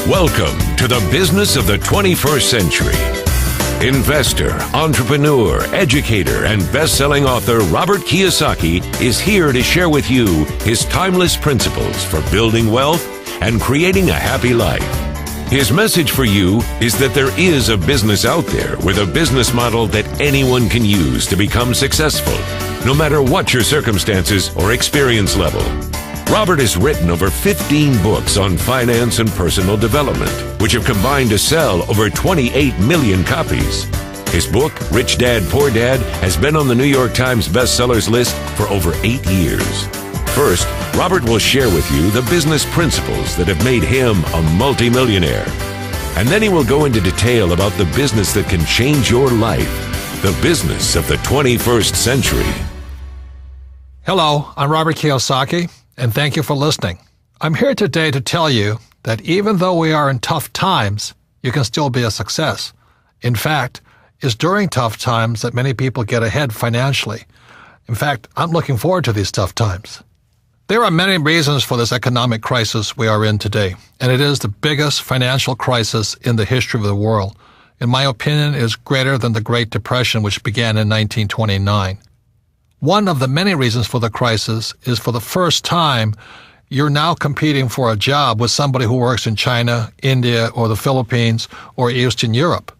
Welcome to the business of the 21st century. Investor, entrepreneur, educator, and best-selling author Robert Kiyosaki is here to share with you his timeless principles for building wealth and creating a happy life. His message for you is that there is a business out there with a business model that anyone can use to become successful, no matter what your circumstances or experience level. Robert has written over 15 books on finance and personal development, which have combined to sell over 28 million copies. His book, Rich Dad, Poor Dad, has been on the New York Times bestsellers list for over 8 years. First, Robert will share with you the business principles that have made him a multimillionaire. And then he will go into detail about the business that can change your life, the business of the 21st century. Hello, I'm Robert Kiyosaki, and thank you for listening. I'm here today to tell you that even though we are in tough times, you can still be a success. In fact, it's during tough times that many people get ahead financially. In fact, I'm looking forward to these tough times. There are many reasons for this economic crisis we are in today, and it is the biggest financial crisis in the history of the world. In my opinion, it is greater than the Great Depression, which began in 1929. One of the many reasons for the crisis is for the first time, you're now competing for a job with somebody who works in China, India, or the Philippines, or Eastern Europe.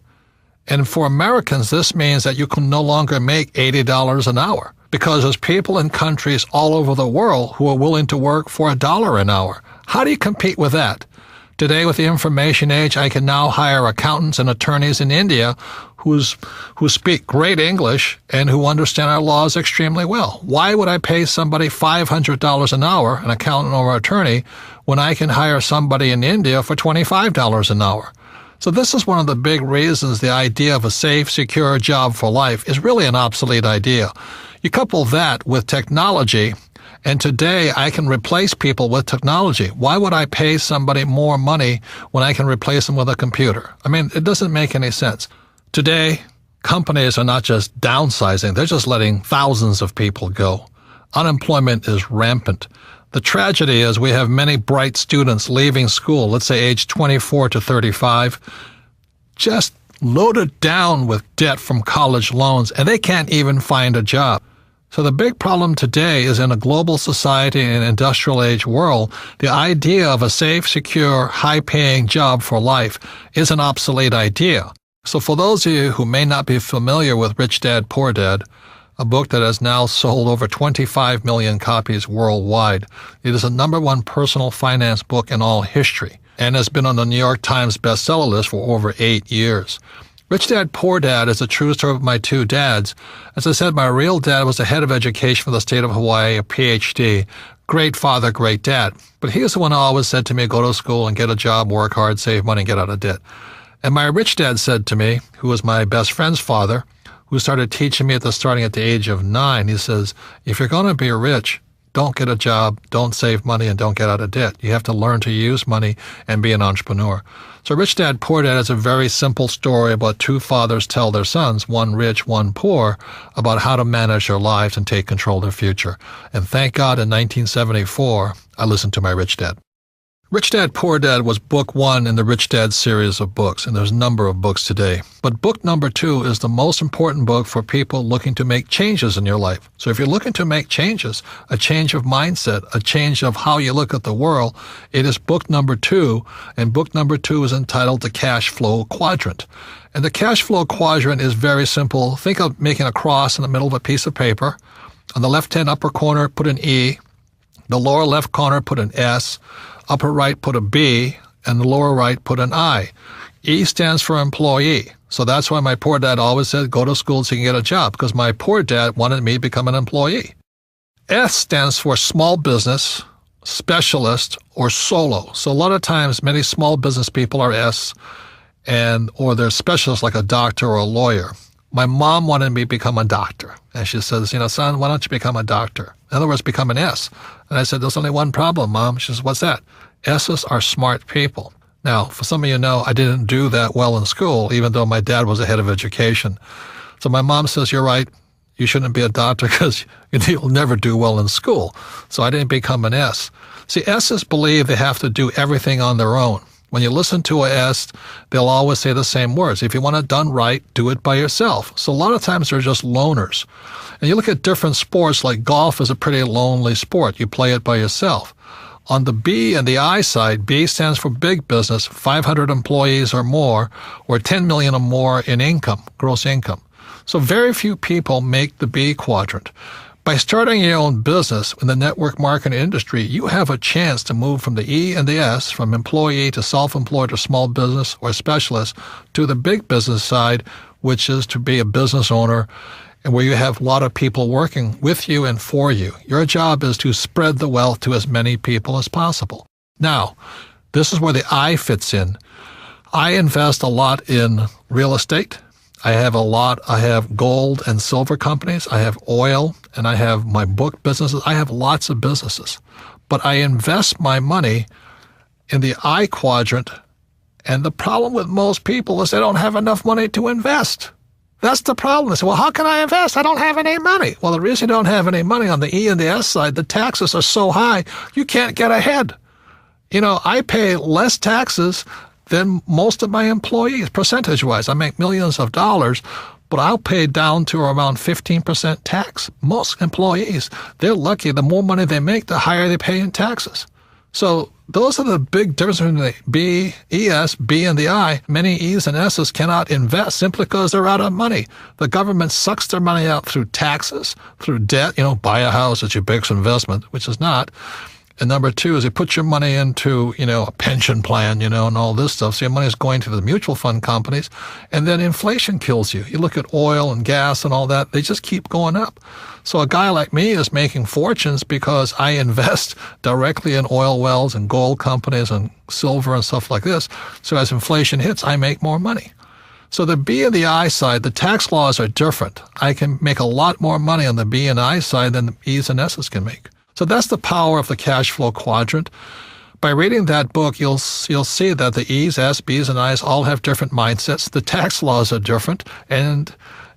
And for Americans, this means that you can no longer make $80 an hour because there's people in countries all over the world who are willing to work for $1 an hour. How do you compete with that? Today, with the information age, I can now hire accountants and attorneys in India who speak great English and who understand our laws extremely well. Why would I pay somebody $500 an hour, an accountant or attorney, when I can hire somebody in India for $25 an hour? So this is one of the big reasons the idea of a safe, secure job for life is really an obsolete idea. You couple that with technology, and today I can replace people with technology. Why would I pay somebody more money when I can replace them with a computer? I mean, it doesn't make any sense. Today, companies are not just downsizing, they're just letting thousands of people go. Unemployment is rampant. The tragedy is we have many bright students leaving school, let's say age 24 to 35, just loaded down with debt from college loans, and they can't even find a job. So the big problem today is in a global society and industrial age world, the idea of a safe, secure, high-paying job for life is an obsolete idea. So for those of you who may not be familiar with Rich Dad, Poor Dad, a book that has now sold over 25 million copies worldwide, it is the #1 personal finance book in all history and has been on the New York Times bestseller list for over 8 years. Rich Dad, Poor Dad is a true story of my two dads. As I said, my real dad was the head of education for the state of Hawaii, a PhD. Great father, great dad. But he was the one who always said to me, go to school and get a job, work hard, save money, get out of debt. And my rich dad said to me, who was my best friend's father, who started teaching me starting at the age of 9, he says, if you're going to be rich, don't get a job, don't save money, and don't get out of debt. You have to learn to use money and be an entrepreneur. So Rich Dad, Poor Dad is a very simple story about two fathers tell their sons, one rich, one poor, about how to manage their lives and take control of their future. And thank God in 1974, I listened to my Rich Dad. Rich Dad, Poor Dad was book 1 in the Rich Dad series of books, and there's a number of books today. But book number 2 is the most important book for people looking to make changes in your life. So if you're looking to make changes, a change of mindset, a change of how you look at the world, it is book number 2, and book number 2 is entitled The Cash Flow Quadrant. And the cash flow quadrant is very simple. Think of making a cross in the middle of a piece of paper. On the left-hand upper corner, put an E. The lower left corner, put an S. Upper right, put a B, and the lower right, put an I. E stands for employee. So that's why my poor dad always said, go to school so you can get a job, because my poor dad wanted me to become an employee. S stands for small business, specialist, or solo. So a lot of times, many small business people are S, or they're specialists like a doctor or a lawyer. My mom wanted me to become a doctor. And she says, son, why don't you become a doctor? In other words, become an S. And I said, there's only one problem, Mom. She says, what's that? S's are smart people. Now, for some of you know, I didn't do that well in school, even though my dad was the head of education. So my mom says, you're right. You shouldn't be a doctor because you'll never do well in school. So I didn't become an S. See, S's believe they have to do everything on their own. When you listen to a S, they'll always say the same words. If you want it done right, do it by yourself. So a lot of times they're just loners. And you look at different sports, like golf is a pretty lonely sport. You play it by yourself. On the B and the I side, B stands for big business, 500 employees or more, or 10 million or more in income, gross income. So very few people make the B quadrant. By starting your own business in the network marketing industry, you have a chance to move from the E and the S, from employee to self-employed or small business or specialist, to the big business side, which is to be a business owner, and where you have a lot of people working with you and for you. Your job is to spread the wealth to as many people as possible. Now, this is where the I fits in. I invest a lot in real estate. I have gold and silver companies. I have oil, and I have my book businesses. I have lots of businesses. But I invest my money in the I quadrant, and the problem with most people is they don't have enough money to invest. That's the problem. They say, well, how can I invest? I don't have any money. Well, the reason you don't have any money on the E and the S side, the taxes are so high, you can't get ahead. I pay less taxes than most of my employees, percentage-wise. I make millions of dollars, but I'll pay down to around 15% tax. Most employees, they're lucky. The more money they make, the higher they pay in taxes. So those are the big differences between the B, ES, B, and the I. Many E's and S's cannot invest simply because they're out of money. The government sucks their money out through taxes, through debt. Buy a house, it's your biggest investment, which is not. And number two is they put your money into, a pension plan, and all this stuff. So your money is going to the mutual fund companies, and then inflation kills you. You look at oil and gas and all that, they just keep going up. So a guy like me is making fortunes because I invest directly in oil wells and gold companies and silver and stuff like this. So as inflation hits, I make more money. So the B and the I side, the tax laws are different. I can make a lot more money on the B and I side than the E's and S's can make. So that's the power of the cash flow quadrant. By reading that book, you'll see that the E's, S, B's, and I's all have different mindsets. The tax laws are different, and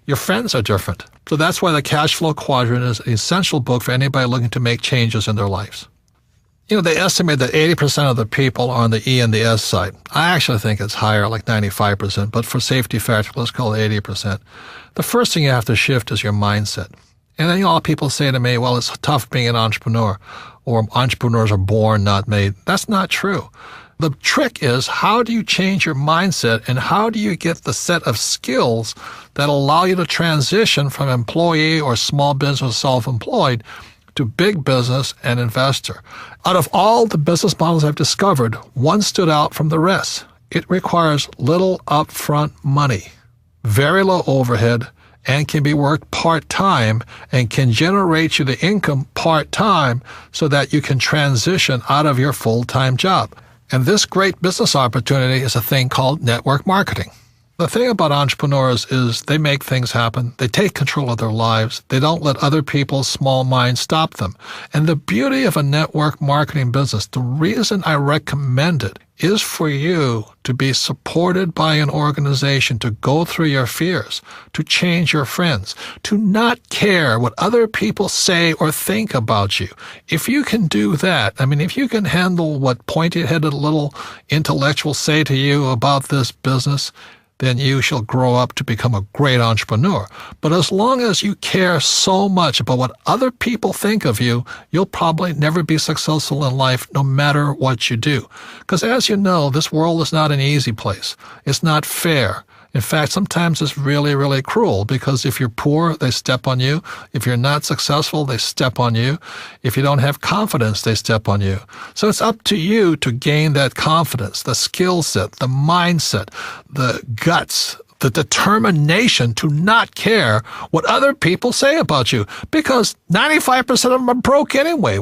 your friends are different. So that's why the cash flow quadrant is an essential book for anybody looking to make changes in their lives. They estimate that 80% of the people are on the E and the S side. I actually think it's higher, like 95%, but for safety factor, let's call it 80%. The first thing you have to shift is your mindset. And then a lot of people say to me, well, it's tough being an entrepreneur, or entrepreneurs are born, not made. That's not true. The trick is, how do you change your mindset, and how do you get the set of skills that allow you to transition from employee or small business self-employed to big business and investor? Out of all the business models I've discovered, one stood out from the rest. It requires little upfront money, very low overhead, and can be worked part-time and can generate you the income part-time so that you can transition out of your full-time job. And this great business opportunity is a thing called network marketing. The thing about entrepreneurs is they make things happen. They take control of their lives. They don't let other people's small minds stop them. And the beauty of a network marketing business, the reason I recommend it, is for you to be supported by an organization, to go through your fears, to change your friends, to not care what other people say or think about you. If you can do that, if you can handle what pointy-headed little intellectuals say to you about this business, then you shall grow up to become a great entrepreneur. But as long as you care so much about what other people think of you, you'll probably never be successful in life no matter what you do. Because as you know, this world is not an easy place. It's not fair. In fact, sometimes it's really, really cruel, because if you're poor, they step on you. If you're not successful, they step on you. If you don't have confidence, they step on you. So it's up to you to gain that confidence, the skill set, the mindset, the guts, the determination to not care what other people say about you, because 95% of them are broke anyway.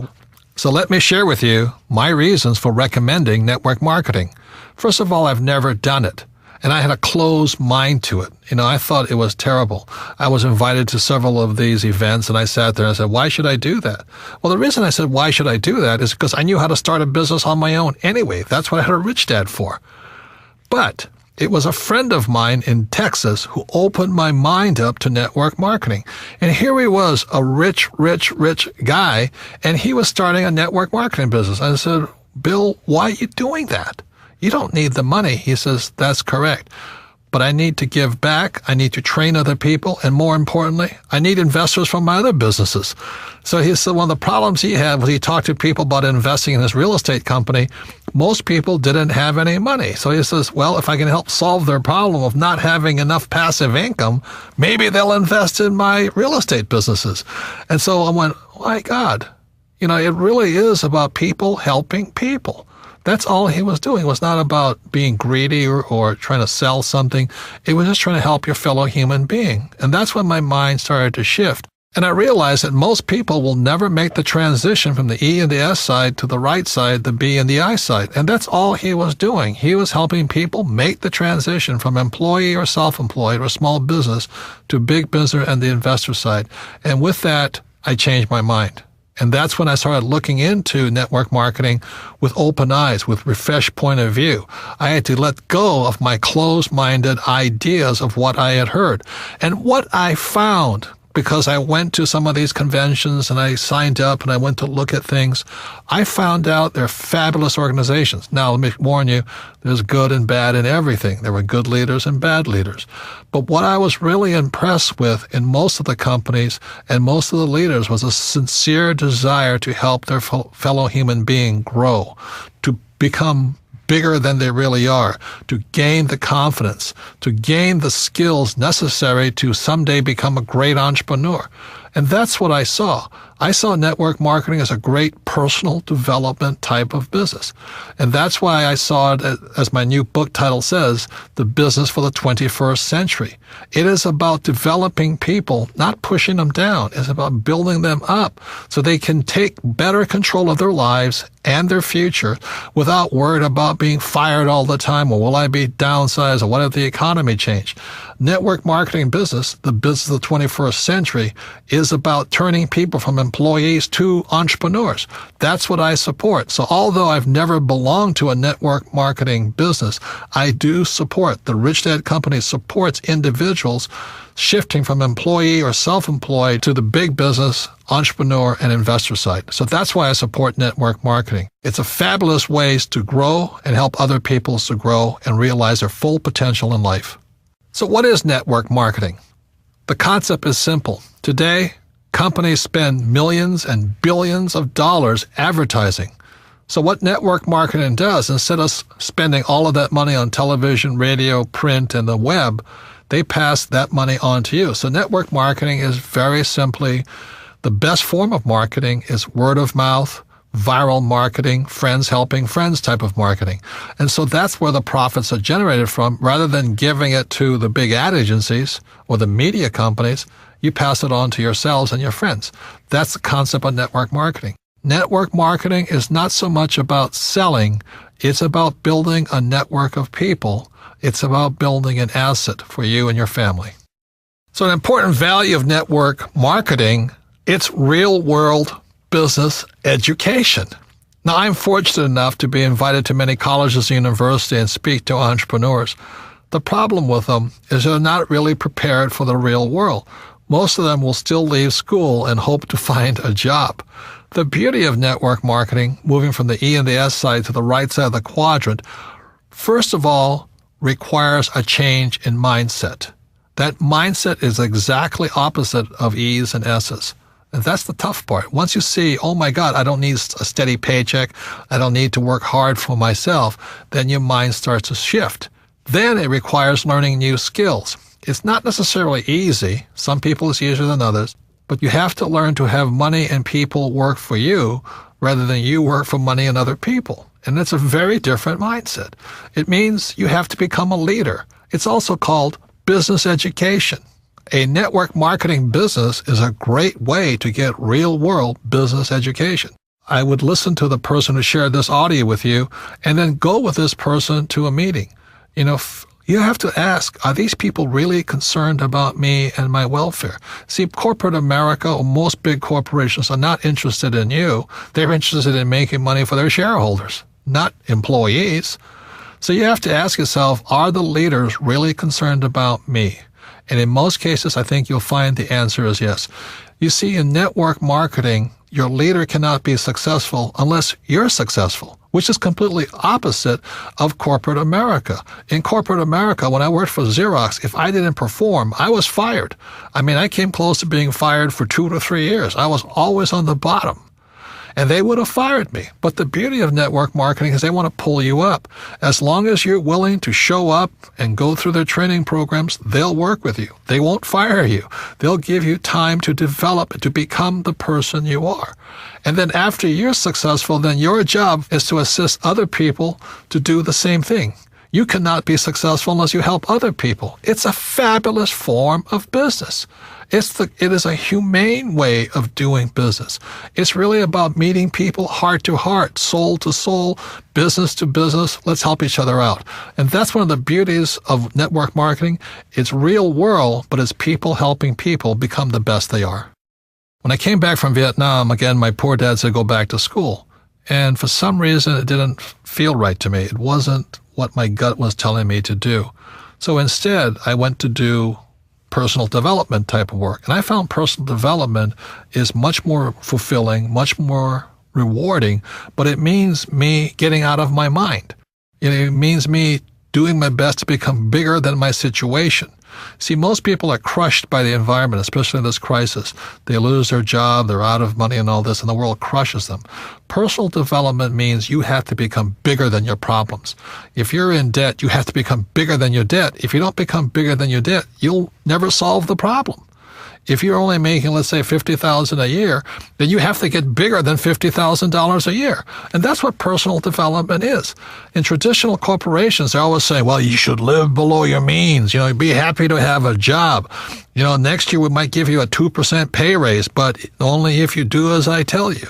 So let me share with you my reasons for recommending network marketing. First of all, I've never done it. And I had a closed mind to it. I thought it was terrible. I was invited to several of these events, and I sat there and I said, why should I do that? Well, the reason I said, why should I do that, is because I knew how to start a business on my own anyway. That's what I had a rich dad for. But it was a friend of mine in Texas who opened my mind up to network marketing. And here he was, a rich guy, and he was starting a network marketing business. I said, Bill, why are you doing that? You don't need the money. He says, that's correct. But I need to give back. I need to train other people. And more importantly, I need investors from my other businesses. So he said one of the problems he had was he talked to people about investing in his real estate company. Most people didn't have any money. So he says, well, if I can help solve their problem of not having enough passive income, maybe they'll invest in my real estate businesses. And so I went, my God, it really is about people helping people. That's all he was doing. It was not about being greedy or trying to sell something. It was just trying to help your fellow human being. And that's when my mind started to shift. And I realized that most people will never make the transition from the E and the S side to the right side, the B and the I side. And that's all he was doing. He was helping people make the transition from employee or self-employed or small business to big business and the investor side. And with that, I changed my mind. And that's when I started looking into network marketing with open eyes, with refreshed point of view. I had to let go of my closed-minded ideas of what I had heard. And what I found, because I went to some of these conventions and I signed up and I went to look at things, I found out they're fabulous organizations. Now, let me warn you, there's good and bad in everything. There were good leaders and bad leaders. But what I was really impressed with in most of the companies and most of the leaders was a sincere desire to help their fellow human being grow, to become bigger than they really are, to gain the confidence, to gain the skills necessary to someday become a great entrepreneur. And that's what I saw. I saw network marketing as a great personal development type of business. And that's why I saw it, as my new book title says, The Business for the 21st Century. It is about developing people, not pushing them down. It's about building them up so they can take better control of their lives and their future without worried about being fired all the time, or will I be downsized, or what if the economy changed? Network marketing business, the business of the 21st century, is about turning people from employees to entrepreneurs. That's what I support. So although I've never belonged to a network marketing business, I do support. The Rich Dad Company supports individuals shifting from employee or self-employed to the big business, entrepreneur, and investor side. So that's why I support network marketing. It's a fabulous ways to grow and help other people to grow and realize their full potential in life. So what is network marketing? The concept is simple. Today, companies spend millions and billions of dollars advertising. So what network marketing does, instead of spending all of that money on television, radio, print, and the web, they pass that money on to you. So network marketing is very simply the best form of marketing is word of mouth, viral marketing, friends helping friends type of marketing. And so that's where the profits are generated from. Rather than giving it to the big ad agencies or the media companies, you pass it on to yourselves and your friends. That's the concept of network marketing. Network marketing is not so much about selling. It's about building a network of people. It's about building an asset for you and your family. So an important value of network marketing, it's real-world business education. Now, I'm fortunate enough to be invited to many colleges and universities and speak to entrepreneurs. The problem with them is they're not really prepared for the real world. Most of them will still leave school and hope to find a job. The beauty of network marketing, moving from the E and the S side to the right side of the quadrant, first of all, requires a change in mindset. That mindset is exactly opposite of E's and S's. And that's the tough part. Once you see, oh my God, I don't need a steady paycheck, I don't need to work hard for myself, then your mind starts to shift. Then it requires learning new skills. It's not necessarily easy. Some people it's easier than others. But you have to learn to have money and people work for you rather than you work for money and other people. And it's a very different mindset. It means you have to become a leader. It's also called business education. A network marketing business is a great way to get real-world business education. I would listen to the person who shared this audio with you and then go with this person to a meeting. You have to ask, are these people really concerned about me and my welfare? See, corporate America or most big corporations are not interested in you. They're interested in making money for their shareholders, not employees. So you have to ask yourself, are the leaders really concerned about me? And in most cases, I think you'll find the answer is yes. You see, in network marketing, your leader cannot be successful unless you're successful. which is completely opposite of corporate America. In corporate America, when I worked for Xerox, if I didn't perform, I was fired. I mean, I came close to being fired for 2 to 3 years. I was always on the bottom. And they would have fired me. But the beauty of network marketing is they want to pull you up. As long as you're willing to show up and go through their training programs, they'll work with you. They won't fire you. They'll give you time to develop, to become the person you are. And then after you're successful, then your job is to assist other people to do the same thing. You cannot be successful unless you help other people. It's a fabulous form of business. It is a humane way of doing business. It's really about meeting people heart to heart, soul to soul, business to business. Let's help each other out. And that's one of the beauties of network marketing. It's real world, but it's people helping people become the best they are. When I came back from Vietnam, again, my poor dad said go back to school. And for some reason, it didn't feel right to me. It wasn't what my gut was telling me to do. So instead, I went to do personal development type of work. And I found personal development is much more fulfilling, much more rewarding, but it means me getting out of my mind. It means me doing my best to become bigger than my situation. See, most people are crushed by the environment, especially in this crisis. They lose their job, they're out of money and all this, and the world crushes them. Personal development means you have to become bigger than your problems. If you're in debt, you have to become bigger than your debt. If you don't become bigger than your debt, you'll never solve the problem. If you're only making, let's say, $50,000 a year, then you have to get bigger than $50,000 a year. And that's what personal development is. In traditional corporations, they always say, well, you should live below your means. Be happy to have a job. Next year we might give you a 2% pay raise, but only if you do as I tell you.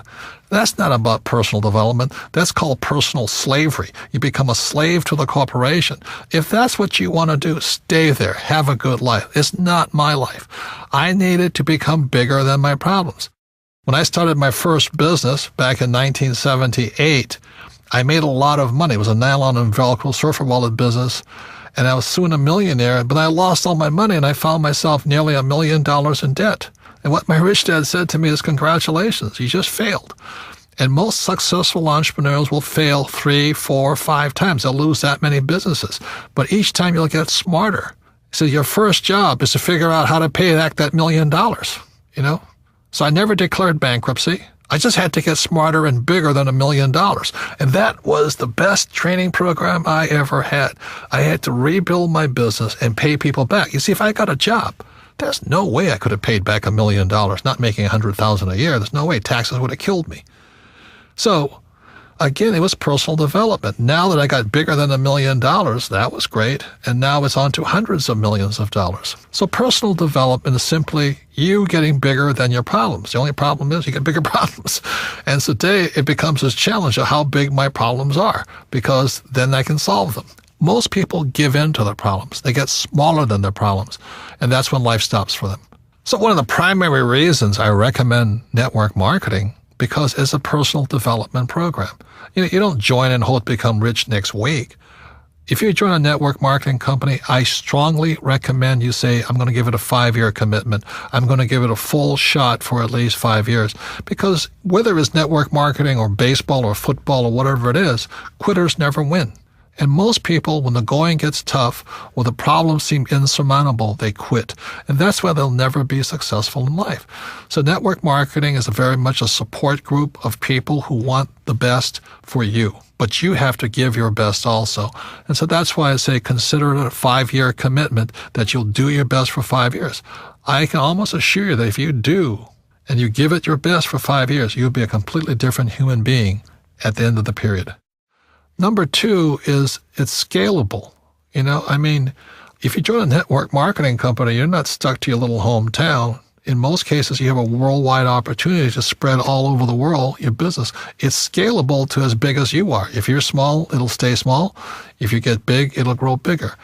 That's not about personal development. That's called personal slavery. You become a slave to the corporation. If that's what you want to do, stay there. Have a good life. It's not my life. I needed to become bigger than my problems. When I started my first business back in 1978, I made a lot of money. It was a nylon and Velcro surfer wallet business, and I was soon a millionaire, but I lost all my money, and I found myself nearly $1 million in debt. And what my rich dad said to me is, congratulations, you just failed. And most successful entrepreneurs will fail 3, 4, 5 times. They'll lose that many businesses. But each time you'll get smarter. So your first job is to figure out how to pay back that $1 million, So I never declared bankruptcy. I just had to get smarter and bigger than $1 million. And that was the best training program I ever had. I had to rebuild my business and pay people back. You see, if I got a job, there's no way I could have paid back $1 million, not making $100,000 a year. There's no way. Taxes would have killed me. So, again, it was personal development. Now that I got bigger than $1 million, that was great. And now it's on to hundreds of millions of dollars. So personal development is simply you getting bigger than your problems. The only problem is you get bigger problems. And today it becomes this challenge of how big my problems are, because then I can solve them. Most people give in to their problems. They get smaller than their problems, and that's when life stops for them. So one of the primary reasons I recommend network marketing, because it's a personal development program. You don't join and hope to become rich next week. If you join a network marketing company, I strongly recommend you say, I'm going to give it a 5-year commitment. I'm going to give it a full shot for at least 5 years. Because whether it's network marketing or baseball or football or whatever it is, quitters never win. And most people, when the going gets tough or the problems seem insurmountable, they quit. And that's why they'll never be successful in life. So network marketing is very much a support group of people who want the best for you. But you have to give your best also. And so that's why I say consider it a 5-year commitment that you'll do your best for 5 years. I can almost assure you that if you do and you give it your best for 5 years, you'll be a completely different human being at the end of the period. Number 2 is it's scalable. If you join a network marketing company, you're not stuck to your little hometown. In most cases, you have a worldwide opportunity to spread all over the world your business. It's scalable to as big as you are. If you're small, it'll stay small. If you get big, it'll grow bigger.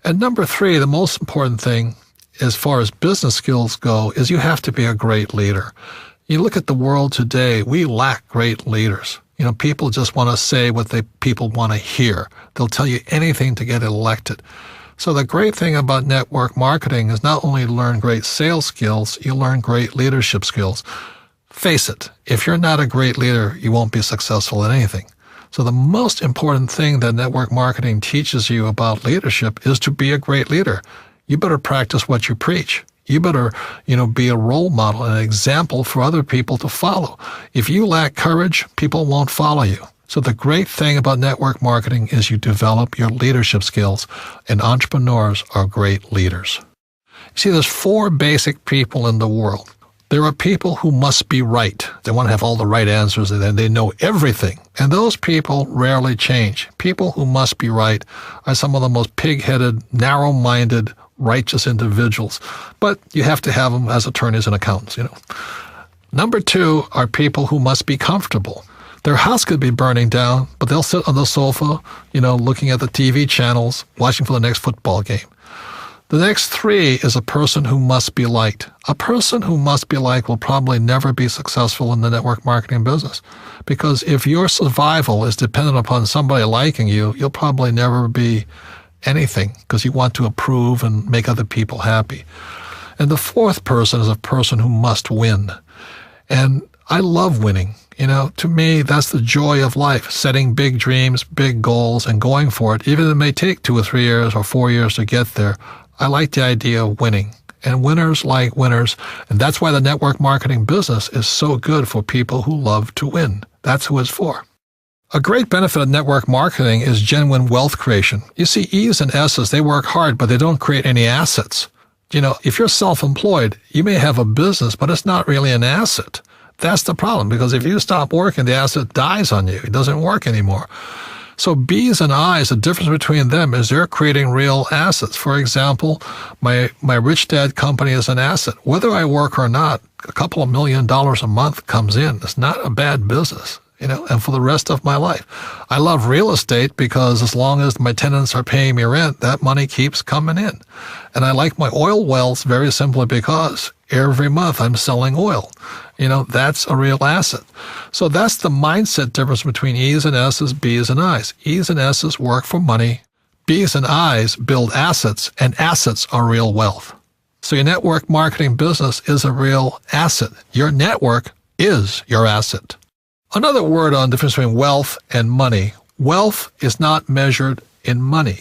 And number 3, the most important thing as far as business skills go is you have to be a great leader. You look at the world today, we lack great leaders. People just want to say what people want to hear. They'll tell you anything to get elected. So the great thing about network marketing is not only learn great sales skills, you learn great leadership skills. Face it, if you're not a great leader, you won't be successful in anything. So the most important thing that network marketing teaches you about leadership is to be a great leader. You better practice what you preach. You better, be a role model, an example for other people to follow. If you lack courage, people won't follow you. So the great thing about network marketing is you develop your leadership skills, and entrepreneurs are great leaders. You see, there's 4 basic people in the world. There are people who must be right. They want to have all the right answers, and they know everything. And those people rarely change. People who must be right are some of the most pig-headed, narrow-minded, righteous individuals. But you have to have them as attorneys and accountants, Number 2 are people who must be comfortable. Their house could be burning down, but they'll sit on the sofa, looking at the TV channels, watching for the next football game. The next 3 is a person who must be liked. A person who must be liked will probably never be successful in the network marketing business, because if your survival is dependent upon somebody liking you, you'll probably never be anything, because you want to approve and make other people happy. And the 4th person is a person who must win. And I love winning. To me, that's the joy of life, setting big dreams, big goals, and going for it. Even if it may take 2 or 3 years or 4 years to get there, I like the idea of winning. And winners like winners. And that's why the network marketing business is so good for people who love to win. That's who it's for. A great benefit of network marketing is genuine wealth creation. You see, E's and S's, they work hard, but they don't create any assets. If you're self-employed, you may have a business, but it's not really an asset. That's the problem, because if you stop working, the asset dies on you. It doesn't work anymore. So B's and I's, the difference between them is they're creating real assets. For example, my Rich Dad company is an asset. Whether I work or not, a couple of $1 million a month comes in. It's not a bad business, and for the rest of my life. I love real estate because as long as my tenants are paying me rent, that money keeps coming in. And I like my oil wells very simply because every month I'm selling oil. That's a real asset. So that's the mindset difference between E's and S's, B's and I's. E's and S's work for money. B's and I's build assets, and assets are real wealth. So your network marketing business is a real asset. Your network is your asset. Another word on the difference between wealth and money. Wealth is not measured in money.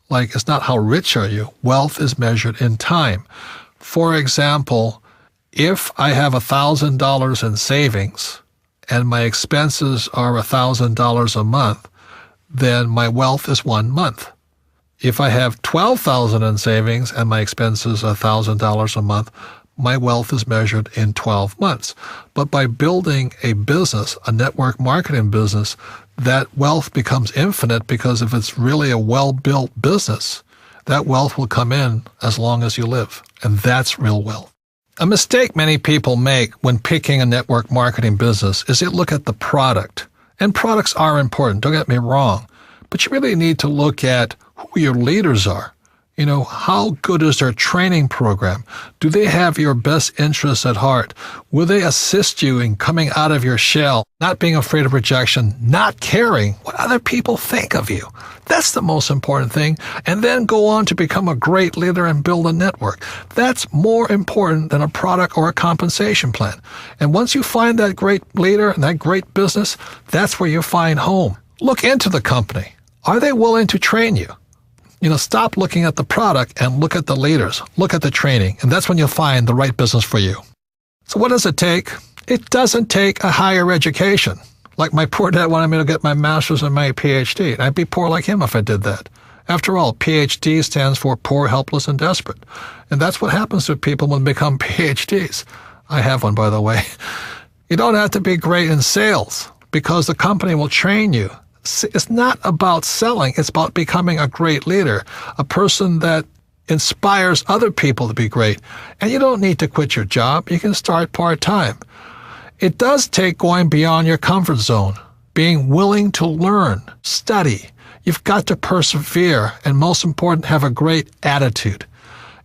Like, it's not how rich are you. Wealth is measured in time. For example, if I have $1,000 in savings and my expenses are $1,000 a month, then my wealth is 1 month. If I have $12,000 in savings and my expenses are $1,000 a month, my wealth is measured in 12 months. But by building a business, a network marketing business, that wealth becomes infinite, because if it's really a well-built business, that wealth will come in as long as you live. And that's real wealth. A mistake many people make when picking a network marketing business is they look at the product. And products are important, don't get me wrong. But you really need to look at who your leaders are. How good is their training program? Do they have your best interests at heart? Will they assist you in coming out of your shell, not being afraid of rejection, not caring what other people think of you? That's the most important thing. And then go on to become a great leader and build a network. That's more important than a product or a compensation plan. And once you find that great leader and that great business, that's where you find home. Look into the company. Are they willing to train you? Stop looking at the product and look at the leaders. Look at the training, and that's when you'll find the right business for you. So what does it take? It doesn't take a higher education. Like my poor dad wanted me to get my master's and my PhD, and I'd be poor like him if I did that. After all, PhD stands for poor, helpless, and desperate. And that's what happens to people when they become PhDs. I have one, by the way. You don't have to be great in sales, because the company will train you. It's not about selling. It's about becoming a great leader, a person that inspires other people to be great. And you don't need to quit your job. You can start part-time. It does take going beyond your comfort zone, being willing to learn, study. You've got to persevere, and most important, have a great attitude.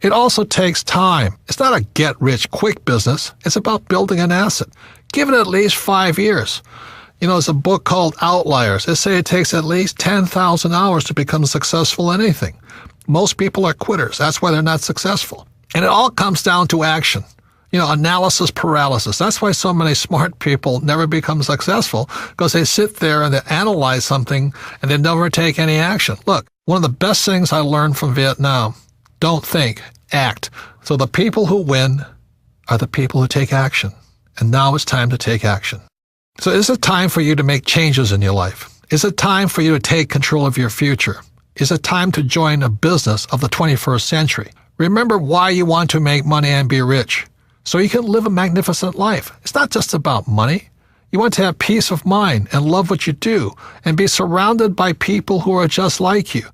It also takes time. It's not a get-rich-quick business. It's about building an asset. Give it at least 5 years. There's a book called Outliers. They say it takes at least 10,000 hours to become successful in anything. Most people are quitters. That's why they're not successful. And it all comes down to action. Analysis paralysis. That's why so many smart people never become successful, because they sit there and they analyze something and they never take any action. Look, one of the best things I learned from Vietnam, don't think, act. So the people who win are the people who take action. And now it's time to take action. So is it time for you to make changes in your life? Is it time for you to take control of your future? Is it time to join a business of the 21st century? Remember why you want to make money and be rich, so you can live a magnificent life. It's not just about money. You want to have peace of mind and love what you do and be surrounded by people who are just like you.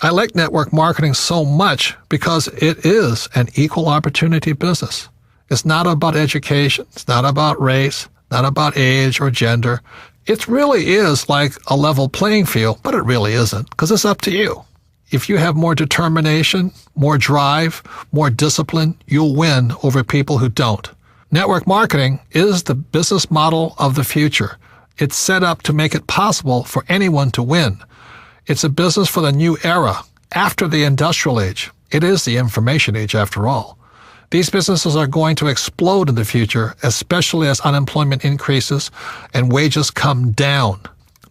I like network marketing so much because it is an equal opportunity business. It's not about education. It's not about race, not about age or gender. It really is like a level playing field, but it really isn't, because it's up to you. If you have more determination, more drive, more discipline, you'll win over people who don't. Network marketing is the business model of the future. It's set up to make it possible for anyone to win. It's a business for the new era, after the industrial age. It is the information age, after all. These businesses are going to explode in the future, especially as unemployment increases and wages come down.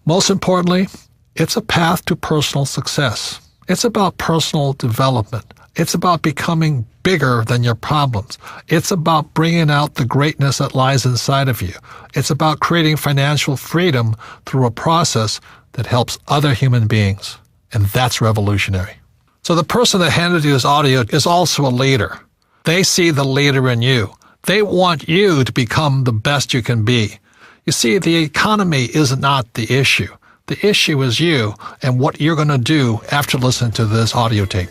Most importantly, it's a path to personal success. It's about personal development. It's about becoming bigger than your problems. It's about bringing out the greatness that lies inside of you. It's about creating financial freedom through a process that helps other human beings. And that's revolutionary. So the person that handed you this audio is also a leader. They see the leader in you. They want you to become the best you can be. You see, the economy is not the issue. The issue is you and what you're going to do after listening to this audio tape.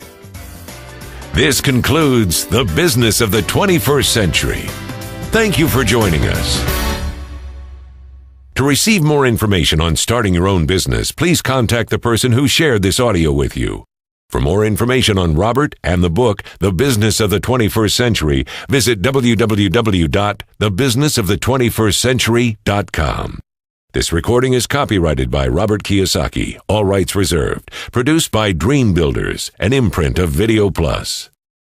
This concludes The Business of the 21st Century. Thank you for joining us. To receive more information on starting your own business, please contact the person who shared this audio with you. For more information on Robert and the book, The Business of the 21st Century, visit www.thebusinessofthe21stcentury.com. This recording is copyrighted by Robert Kiyosaki, all rights reserved. Produced by Dream Builders, an imprint of Video Plus.